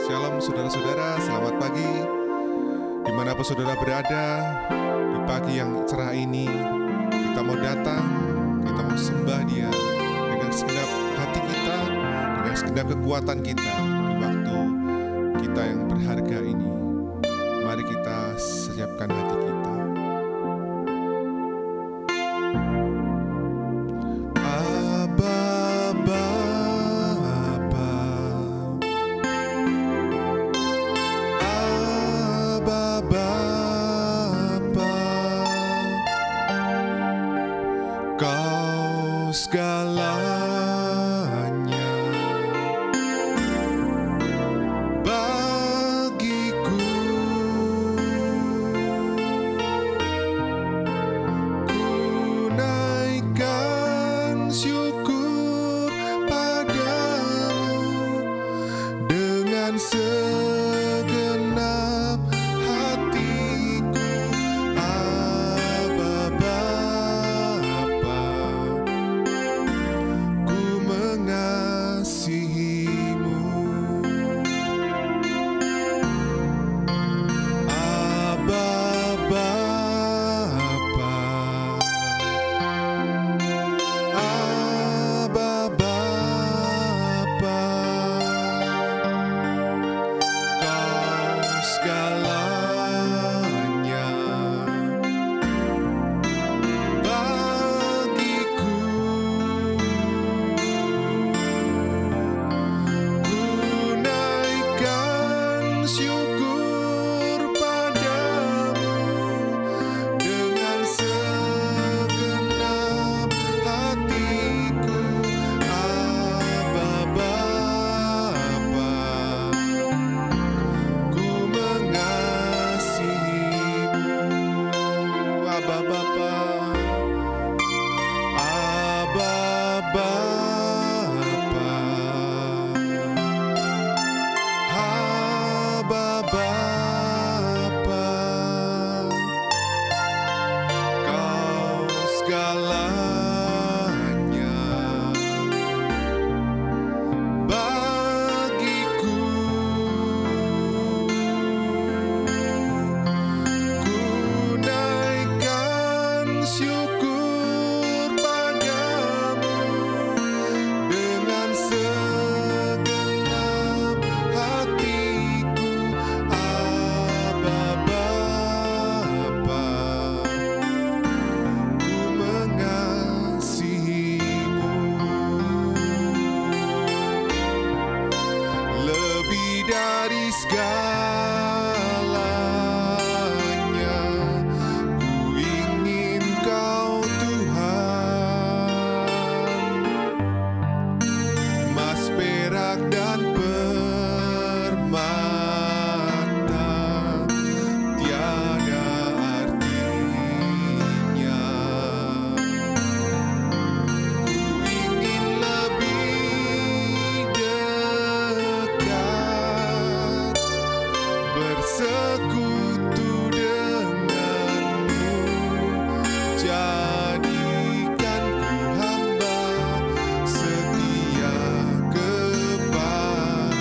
Shalom saudara-saudara, selamat pagi. Dimanapun saudara berada, di pagi yang cerah ini, kita mau datang, kita mau sembah Dia dengan segenap hati kita, dengan segenap kekuatan kita di waktu kita yang berharga ini. Mari kita siapkan hati kita. Kau segalanya bagiku, ku naikkan syukur padamu dengan segenap hatiku. Abba Bapa, ku mengasihimu. Abba Bapa, Abba Bapa, Kau segalanya bagiku, ku naikkan syukur padamu dengan segenap hatiku. Abba Bapa, ku mengasihimu. Abba Bapa, Abba Bapa, Abba Bapa, Kau segalanya bagiku, ku naikkan syukur padamu dengan segenap hatiku. Abba Bapa, ku mengasihimu. Lebih dari segalanya, ku ingin Kau Tuhan. Emas, perak, dan permata tiada artinya. Ku ingin lebih dekat, bersekutu denganmu. Jadikan ku hamba setia kepadamu.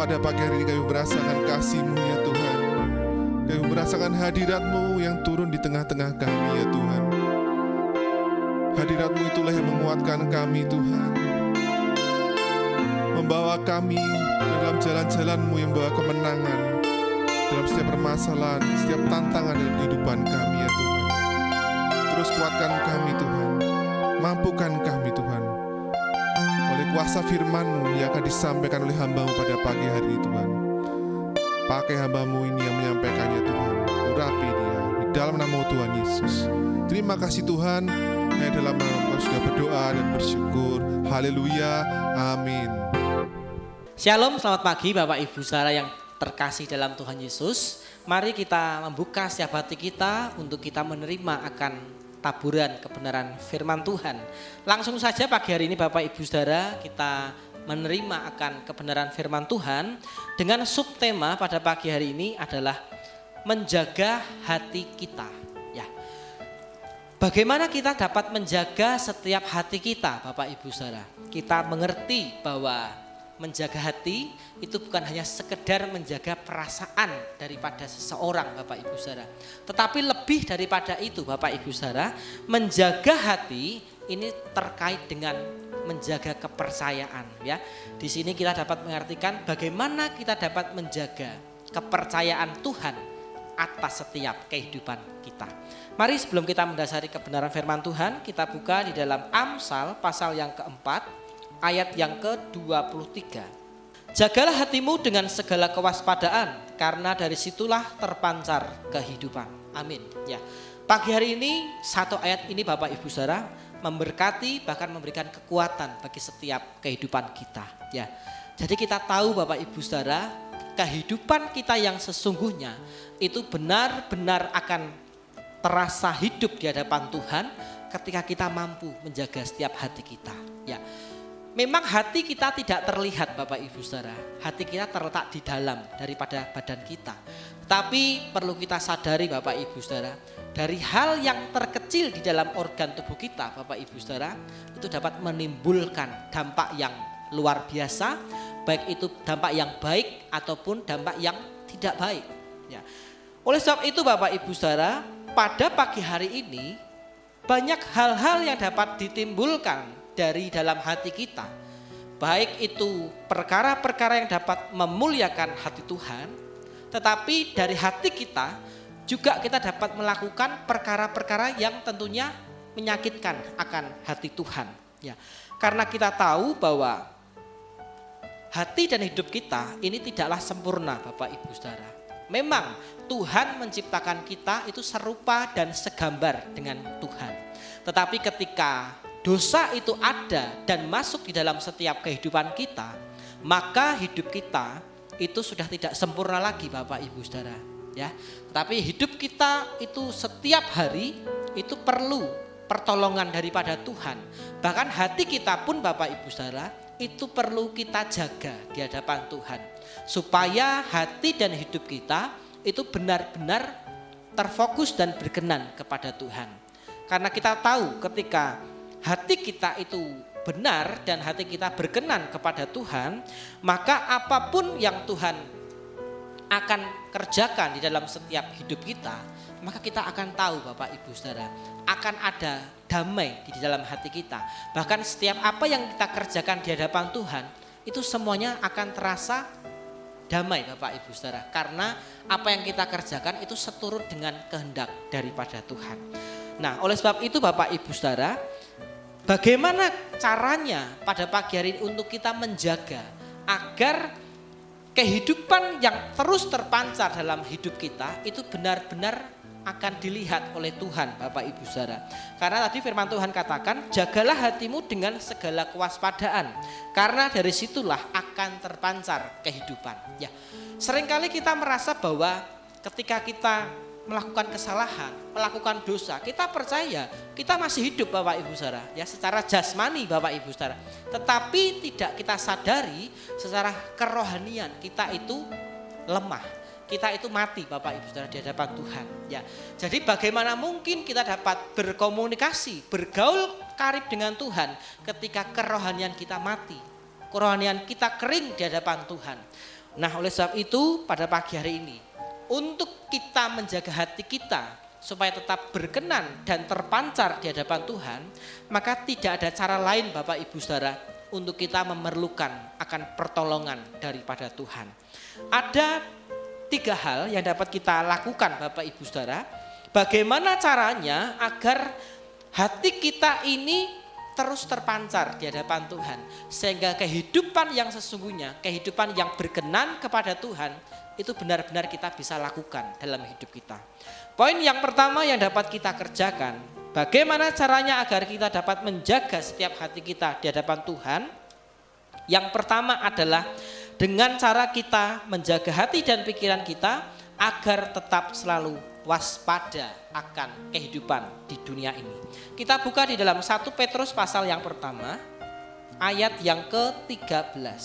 pada pagi hari ini kami merasakan kasih-Mu ya Tuhan. Kami merasakan hadirat-Mu yang turun di tengah-tengah kami ya Tuhan. Hadirat-Mu itulah yang menguatkan kami Tuhan, membawa kami dalam jalan-jalan-Mu yang membawa kemenangan dalam setiap permasalahan, setiap tantangan dalam kehidupan kami ya Tuhan. Terus kuatkan kami Tuhan, mampukan kami Tuhan, oleh kuasa firman-Mu yang akan disampaikan oleh hamba-Mu pada pagi hari ini Tuhan. Pakai hamba-Mu ini yang menyampaikannya Tuhan, urapi dia di dalam nama Tuhan Yesus. Terima kasih Tuhan, hanya dalam nama Kau sudah berdoa dan bersyukur. Haleluya, amin. Shalom, selamat pagi Bapak Ibu Saudara yang terkasih dalam Tuhan Yesus. Mari kita membuka setiap hati kita untuk kita menerima akan taburan kebenaran firman Tuhan. Langsung saja pagi hari ini Bapak Ibu Saudara kita menerima akan kebenaran firman Tuhan dengan subtema pada pagi hari ini adalah menjaga hati kita. Ya, bagaimana kita dapat menjaga setiap hati kita Bapak Ibu Saudara? Kita mengerti bahwa menjaga hati itu bukan hanya sekedar menjaga perasaan daripada seseorang Bapak Ibu Saudara. Tetapi lebih daripada itu Bapak Ibu Saudara, menjaga hati ini terkait dengan menjaga kepercayaan ya. Di sini kita dapat mengartikan bagaimana kita dapat menjaga kepercayaan Tuhan atas setiap kehidupan kita. Mari sebelum kita mendasari kebenaran firman Tuhan, kita buka di dalam Amsal pasal yang keempat ayat yang ke-23. Jagalah hatimu dengan segala kewaspadaan, karena dari situlah terpancar kehidupan. Amin. Ya. Pagi hari ini satu ayat ini Bapak Ibu Saudara memberkati bahkan memberikan kekuatan bagi setiap kehidupan kita. Ya. Jadi kita tahu Bapak Ibu Saudara, kehidupan kita yang sesungguhnya itu benar-benar akan terasa hidup di hadapan Tuhan ketika kita mampu menjaga setiap hati kita. Ya. Memang hati kita tidak terlihat Bapak Ibu Saudara. Hati kita terletak di dalam daripada badan kita. Tapi perlu kita sadari Bapak Ibu Saudara, dari hal yang terkecil di dalam organ tubuh kita Bapak Ibu Saudara, itu dapat menimbulkan dampak yang luar biasa, baik itu dampak yang baik ataupun dampak yang tidak baik. Ya. Oleh sebab itu Bapak Ibu Saudara, pada pagi hari ini banyak hal-hal yang dapat ditimbulkan dari dalam hati kita, baik itu perkara-perkara yang dapat memuliakan hati Tuhan, tetapi dari hati kita juga kita dapat melakukan perkara-perkara yang tentunya menyakitkan akan hati Tuhan. Ya, karena kita tahu bahwa hati dan hidup kita ini tidaklah sempurna Bapak Ibu Saudara. Memang Tuhan menciptakan kita itu serupa dan segambar dengan Tuhan, tetapi ketika dosa itu ada dan masuk di dalam setiap kehidupan kita, maka hidup kita itu sudah tidak sempurna lagi Bapak Ibu Saudara. Ya, tapi hidup kita itu setiap hari itu perlu pertolongan daripada Tuhan. Bahkan hati kita pun Bapak Ibu Saudara itu perlu kita jaga di hadapan Tuhan, supaya hati dan hidup kita itu benar-benar terfokus dan berkenan kepada Tuhan. Karena kita tahu ketika hati kita itu benar dan hati kita berkenan kepada Tuhan, maka apapun yang Tuhan akan kerjakan di dalam setiap hidup kita, maka kita akan tahu Bapak Ibu Saudara, akan ada damai di dalam hati kita. Bahkan setiap apa yang kita kerjakan di hadapan Tuhan, itu semuanya akan terasa damai Bapak Ibu Saudara. Karena apa yang kita kerjakan itu seturut dengan kehendak daripada Tuhan. Nah, oleh sebab itu Bapak Ibu Saudara, bagaimana caranya pada pagi hari ini untuk kita menjaga agar kehidupan yang terus terpancar dalam hidup kita itu benar-benar akan dilihat oleh Tuhan Bapak Ibu Saudara. Karena tadi firman Tuhan katakan, jagalah hatimu dengan segala kewaspadaan, karena dari situlah akan terpancar kehidupan. Ya, seringkali kita merasa bahwa ketika kita melakukan kesalahan, melakukan dosa, kita percaya kita masih hidup Bapak Ibu Saudara, ya secara jasmani Bapak Ibu Saudara. Tetapi tidak kita sadari secara kerohanian kita itu lemah, kita itu mati Bapak Ibu Saudara di hadapan Tuhan. Ya, jadi bagaimana mungkin kita dapat berkomunikasi, bergaul karib dengan Tuhan ketika kerohanian kita mati, kerohanian kita kering di hadapan Tuhan. Nah, oleh sebab itu pada pagi hari ini, untuk kita menjaga hati kita supaya tetap berkenan dan terpancar di hadapan Tuhan, maka tidak ada cara lain Bapak Ibu Saudara untuk kita memerlukan akan pertolongan daripada Tuhan. Ada 3 hal yang dapat kita lakukan Bapak Ibu Saudara. Bagaimana caranya agar hati kita ini terus terpancar di hadapan Tuhan, sehingga kehidupan yang sesungguhnya, kehidupan yang berkenan kepada Tuhan itu benar-benar kita bisa lakukan dalam hidup kita. Poin yang pertama yang dapat kita kerjakan, bagaimana caranya agar kita dapat menjaga setiap hati kita di hadapan Tuhan. Yang pertama adalah dengan cara kita menjaga hati dan pikiran kita agar tetap selalu waspada akan kehidupan di dunia ini. Kita buka di dalam 1 Petrus pasal yang pertama, ayat yang ke-13.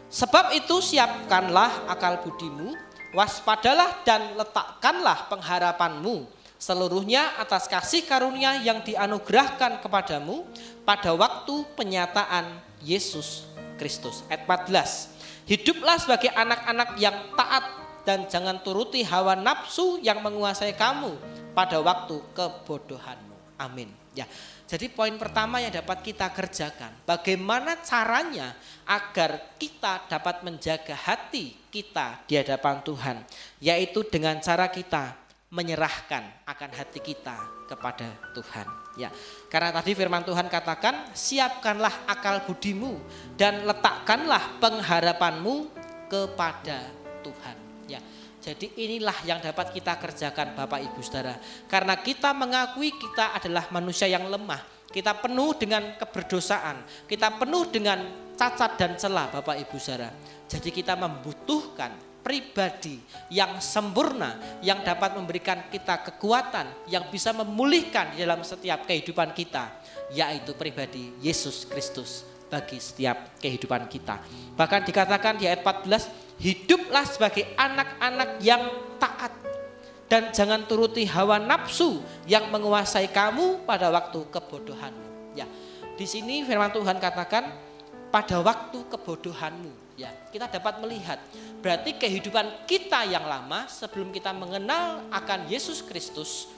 Sebab itu siapkanlah akal budimu, waspadalah dan letakkanlah pengharapanmu seluruhnya atas kasih karunia yang dianugerahkan kepadamu pada waktu penyataan Yesus Kristus. Ayat 14. Hiduplah sebagai anak-anak yang taat dan jangan turuti hawa nafsu yang menguasai kamu pada waktu kebodohanmu. Amin. Ya. Jadi poin pertama yang dapat kita kerjakan, bagaimana caranya agar kita dapat menjaga hati kita di hadapan Tuhan, yaitu dengan cara kita menyerahkan akan hati kita kepada Tuhan. Ya. Karena tadi firman Tuhan katakan, siapkanlah akal budimu dan letakkanlah pengharapanmu kepada Tuhan. Ya, jadi inilah yang dapat kita kerjakan Bapak Ibu Saudara. Karena kita mengakui kita adalah manusia yang lemah. Kita penuh dengan keberdosaan. Kita penuh dengan cacat dan celah Bapak Ibu Saudara. Jadi kita membutuhkan pribadi yang sempurna, yang dapat memberikan kita kekuatan, yang bisa memulihkan di dalam setiap kehidupan kita, yaitu pribadi Yesus Kristus bagi setiap kehidupan kita. Bahkan dikatakan di ayat 14, hiduplah sebagai anak-anak yang taat dan jangan turuti hawa nafsu yang menguasai kamu pada waktu kebodohanmu. Ya, di sini firman Tuhan katakan pada waktu kebodohanmu. Ya, kita dapat melihat berarti kehidupan kita yang lama sebelum kita mengenal akan Yesus Kristus,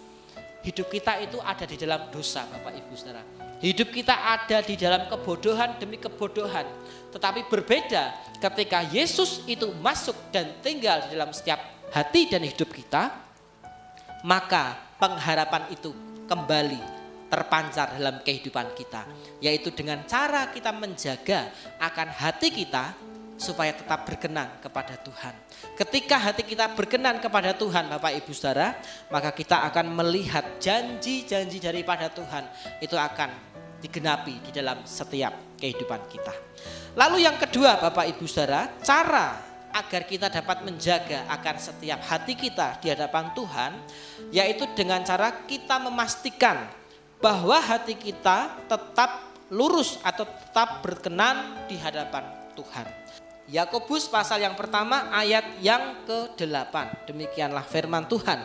hidup kita itu ada di dalam dosa Bapak Ibu Saudara. Hidup kita ada di dalam kebodohan demi kebodohan. Tetapi berbeda ketika Yesus itu masuk dan tinggal di dalam setiap hati dan hidup kita, maka pengharapan itu kembali terpancar dalam kehidupan kita. Yaitu dengan cara kita menjaga akan hati kita supaya tetap berkenan kepada Tuhan. Ketika hati kita berkenan kepada Tuhan Bapak Ibu Saudara, maka kita akan melihat janji-janji daripada Tuhan itu akan digenapi di dalam setiap kehidupan kita. Lalu yang kedua Bapak Ibu Saudara, cara agar kita dapat menjaga akan setiap hati kita di hadapan Tuhan, yaitu dengan cara kita memastikan bahwa hati kita tetap lurus atau tetap berkenan di hadapan Tuhan. Yakobus pasal yang pertama ayat yang ke-8. Demikianlah firman Tuhan.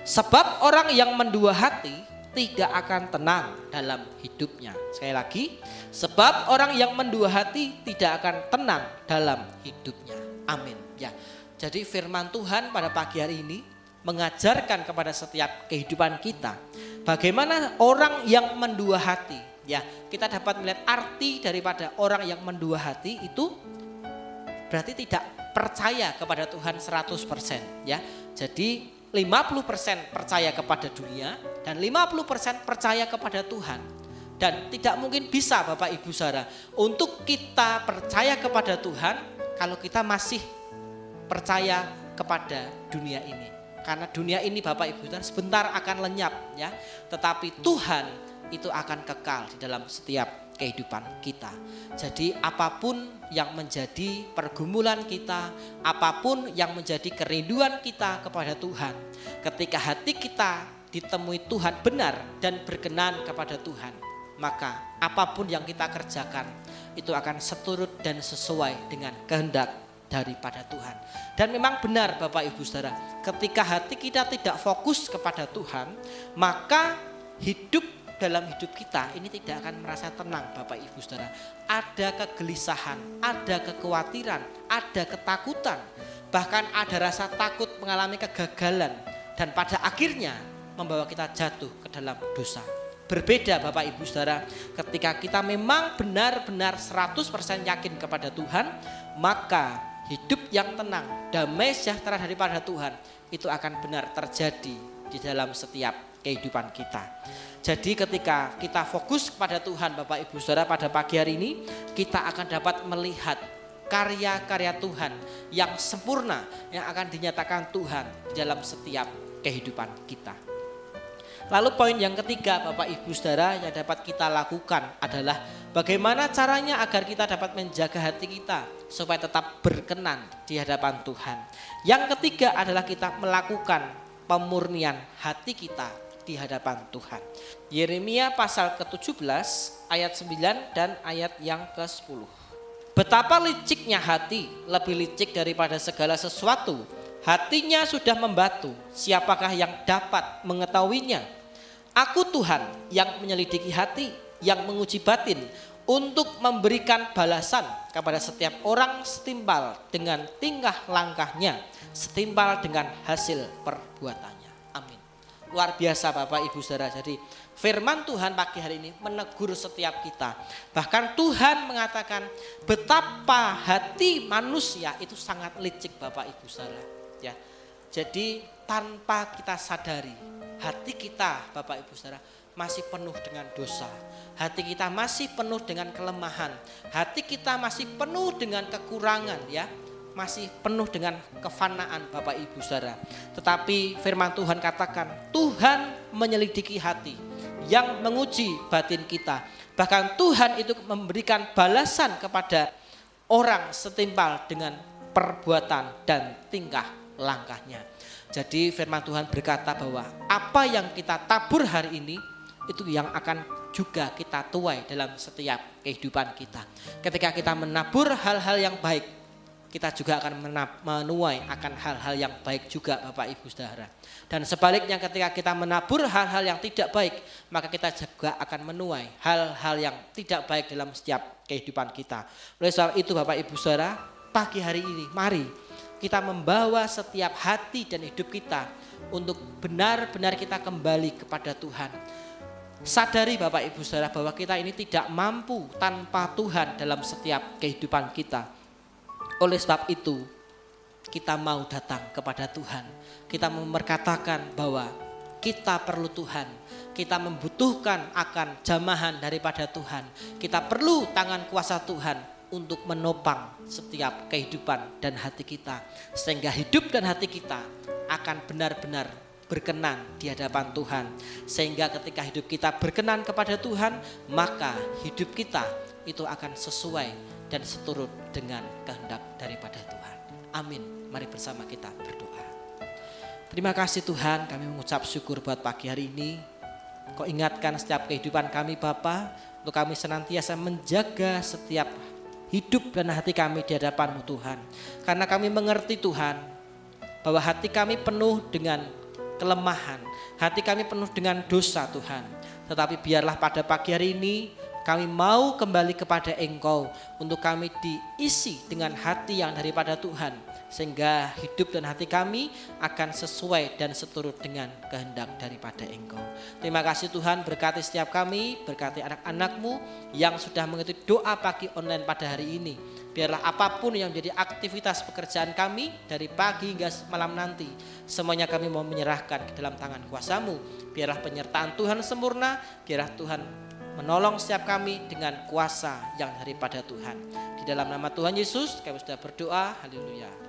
Sebab orang yang mendua hati tidak akan tenang dalam hidupnya. Sekali lagi, sebab orang yang mendua hati tidak akan tenang dalam hidupnya. Amin. Ya. Jadi firman Tuhan pada pagi hari ini mengajarkan kepada setiap kehidupan kita bagaimana orang yang mendua hati. Ya, kita dapat melihat arti daripada orang yang mendua hati itu berarti tidak percaya kepada Tuhan 100%, ya. Jadi 50% percaya kepada dunia dan 50% percaya kepada Tuhan. Dan tidak mungkin bisa Bapak Ibu Saudara untuk kita percaya kepada Tuhan kalau kita masih percaya kepada dunia ini. Karena dunia ini Bapak Ibu Saudara sebentar akan lenyap, ya. Tetapi Tuhan itu akan kekal di dalam setiap kehidupan kita. Jadi apapun yang menjadi pergumulan kita, apapun yang menjadi kerinduan kita kepada Tuhan, ketika hati kita ditemui Tuhan benar dan berkenan kepada Tuhan, maka apapun yang kita kerjakan itu akan seturut dan sesuai dengan kehendak daripada Tuhan. Dan memang benar Bapak Ibu Saudara, ketika hati kita tidak fokus kepada Tuhan, maka hidup dalam hidup kita ini tidak akan merasa tenang Bapak Ibu Saudara. Ada kegelisahan, ada kekhawatiran, ada ketakutan. Bahkan ada rasa takut mengalami kegagalan. Dan pada akhirnya membawa kita jatuh ke dalam dosa. Berbeda Bapak Ibu Saudara, ketika kita memang benar-benar 100% yakin kepada Tuhan, maka hidup yang tenang, damai sejahtera daripada Tuhan itu akan benar terjadi di dalam setiap kehidupan kita. Jadi ketika kita fokus kepada Tuhan Bapak Ibu Saudara, pada pagi hari ini kita akan dapat melihat karya-karya Tuhan yang sempurna yang akan dinyatakan Tuhan di dalam setiap kehidupan kita. Lalu poin yang ketiga Bapak Ibu Saudara yang dapat kita lakukan adalah bagaimana caranya agar kita dapat menjaga hati kita supaya tetap berkenan di hadapan Tuhan. Yang ketiga adalah kita melakukan pemurnian hati kita di hadapan Tuhan. Yeremia pasal ke-17 ayat 9 dan ayat yang ke-10. Betapa liciknya hati, lebih licik daripada segala sesuatu. Hatinya sudah membatu, siapakah yang dapat mengetahuinya? Aku Tuhan yang menyelidiki hati, yang menguji batin, untuk memberikan balasan kepada setiap orang setimpal dengan tingkah langkahnya, setimpal dengan hasil perbuatannya. Amin. Luar biasa Bapak Ibu Saudara. Jadi firman Tuhan pagi hari ini menegur setiap kita. Bahkan Tuhan mengatakan betapa hati manusia itu sangat licik Bapak Ibu Saudara. Ya. Jadi tanpa kita sadari, hati kita Bapak Ibu Saudara masih penuh dengan dosa. Hati kita masih penuh dengan kelemahan. Hati kita masih penuh dengan kekurangan ya. Masih penuh dengan kefanaan Bapak Ibu Saudara. Tetapi firman Tuhan katakan Tuhan menyelidiki hati, yang menguji batin kita. Bahkan Tuhan itu memberikan balasan kepada orang setimpal dengan perbuatan dan tingkah langkahnya. Jadi firman Tuhan berkata bahwa apa yang kita tabur hari ini itu yang akan juga kita tuai dalam setiap kehidupan kita. Ketika kita menabur hal-hal yang baik, kita juga akan menuai akan hal-hal yang baik juga Bapak Ibu Saudara. Dan sebaliknya ketika kita menabur hal-hal yang tidak baik, maka kita juga akan menuai hal-hal yang tidak baik dalam setiap kehidupan kita. Oleh sebab itu Bapak Ibu Saudara, pagi hari ini mari kita membawa setiap hati dan hidup kita untuk benar-benar kita kembali kepada Tuhan. Sadari Bapak Ibu Saudara bahwa kita ini tidak mampu tanpa Tuhan dalam setiap kehidupan kita. Oleh sebab itu kita mau datang kepada Tuhan. Kita memperkatakan bahwa kita perlu Tuhan. Kita membutuhkan akan jamahan daripada Tuhan. Kita perlu tangan kuasa Tuhan untuk menopang setiap kehidupan dan hati kita. Sehingga hidup dan hati kita akan benar-benar berkenan di hadapan Tuhan. Sehingga ketika hidup kita berkenan kepada Tuhan, maka hidup kita itu akan sesuai dan seturut dengan kehendak daripada Tuhan. Amin. Mari bersama kita berdoa. Terima kasih Tuhan, kami mengucap syukur buat pagi hari ini. Kau ingatkan setiap kehidupan kami Bapa, untuk kami senantiasa menjaga setiap hidup dan hati kami di hadapan-Mu Tuhan. Karena kami mengerti Tuhan, bahwa hati kami penuh dengan kelemahan, hati kami penuh dengan dosa Tuhan. Tetapi biarlah pada pagi hari ini kami mau kembali kepada Engkau, untuk kami diisi dengan hati yang daripada Tuhan, sehingga hidup dan hati kami akan sesuai dan seturut dengan kehendak daripada Engkau. Terima kasih Tuhan, berkati setiap kami, berkati anak-anak-Mu yang sudah mengikuti doa pagi online pada hari ini. Biarlah apapun yang menjadi aktivitas pekerjaan kami dari pagi hingga malam nanti, semuanya kami mau menyerahkan ke dalam tangan kuasa-Mu. Biarlah penyertaan Tuhan sempurna, biarlah Tuhan menolong setiap kami dengan kuasa yang daripada Tuhan. Di dalam nama Tuhan Yesus kami sudah berdoa. Haleluya.